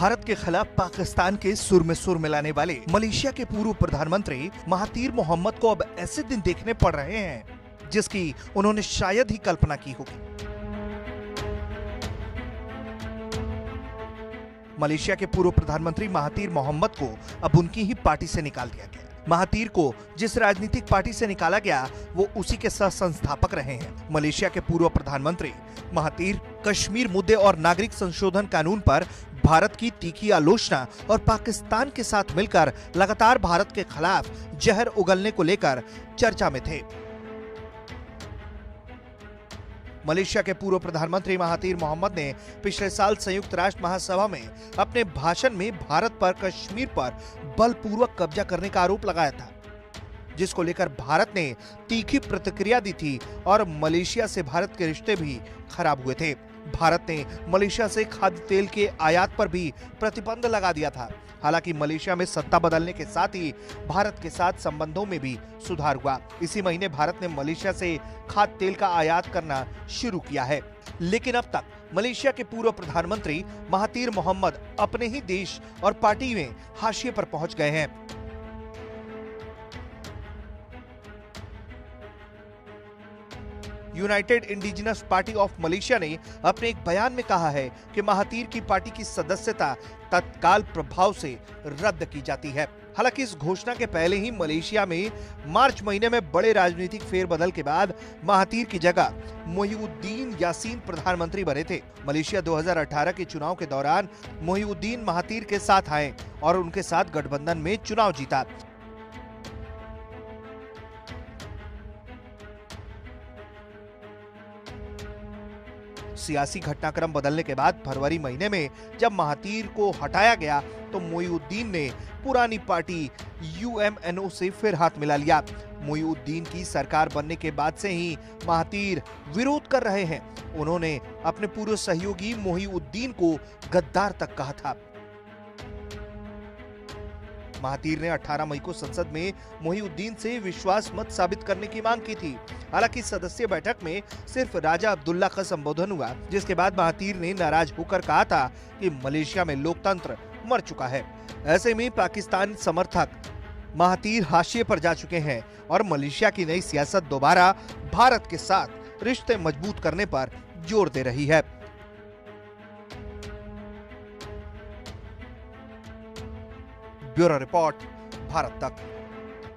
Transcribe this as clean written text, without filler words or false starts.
भारत के खिलाफ पाकिस्तान के सुर में सुर मिलाने वाले मलेशिया के पूर्व प्रधानमंत्री महातीर मोहम्मद को अब ऐसे दिन देखने पड़ रहे हैं जिसकी उन्होंने शायद ही कल्पना की होगी। मलेशिया के पूर्व प्रधानमंत्री महातीर मोहम्मद को अब उनकी ही पार्टी से निकाल दिया गया। महातीर को जिस राजनीतिक पार्टी से निकाला गया वो उसी के सह संस्थापक रहे हैं। मलेशिया के पूर्व प्रधानमंत्री महातीर कश्मीर मुद्दे और नागरिक संशोधन कानून पर भारत की तीखी आलोचना और पाकिस्तान के साथ मिलकर लगातार भारत के खिलाफ जहर उगलने को लेकर चर्चा में थे। मलेशिया के पूर्व प्रधानमंत्री महातीर मोहम्मद ने पिछले साल संयुक्त राष्ट्र महासभा में अपने भाषण में भारत पर कश्मीर पर बलपूर्वक कब्जा करने का आरोप लगाया था, जिसको लेकर भारत ने तीखी प्रतिक्रिया दी थी और मलेशिया से भारत के रिश्ते भी खराब हुए थे। भारत ने मलेशिया से खाद्य तेल के आयात पर भी प्रतिबंध लगा दिया था। हालांकि मलेशिया में सत्ता बदलने के साथ ही भारत के साथ संबंधों में भी सुधार हुआ। इसी महीने भारत ने मलेशिया से खाद्य तेल का आयात करना शुरू किया है। लेकिन अब तक मलेशिया के पूर्व प्रधानमंत्री महातीर मोहम्मद अपने ही देश और पार्टी में हाशिए पर पहुंच गए हैं। United indigenous party of Malaysia ने अपने एक बयान में कहा है कि महातीर की पार्टी की सदस्यता तत्काल प्रभाव से रद्द की जाती है। हालांकि इस घोषणा के पहले ही मलेशिया में मार्च महीने में बड़े राजनीतिक फेरबदल के बाद महातीर की जगह मोहिउद्दीन यासीन प्रधानमंत्री बने थे। मलेशिया 2018 के चुनाव के दौरान मोहिउद्दीन महातीर के साथ आए और उनके साथ गठबंधन में चुनाव जीता। सियासी घटनाक्रम बदलने के बाद फरवरी महीने में जब महातीर को हटाया गया तो मोहिउद्दीन ने पुरानी पार्टी UMNO से फिर हाथ मिला लिया। मोहिउद्दीन की सरकार बनने के बाद से ही महातीर विरोध कर रहे हैं। उन्होंने अपने पूर्व सहयोगी मोहिउद्दीन को गद्दार तक कहा था। महातीर ने 18 मई को संसद में मोहिउद्दीन से विश्वास मत साबित करने की मांग की थी। हालांकि सदस्य बैठक में सिर्फ राजा अब्दुल्ला का संबोधन हुआ, जिसके बाद महातीर ने नाराज होकर कहा था कि मलेशिया में लोकतंत्र मर चुका है। ऐसे में पाकिस्तान समर्थक महातीर हाशिए पर जा चुके हैं और मलेशिया की नई सियासत दोबारा भारत के साथ रिश्ते मजबूत करने पर जोर दे रही है। ब्यूरो रिपोर्ट, भारत तक।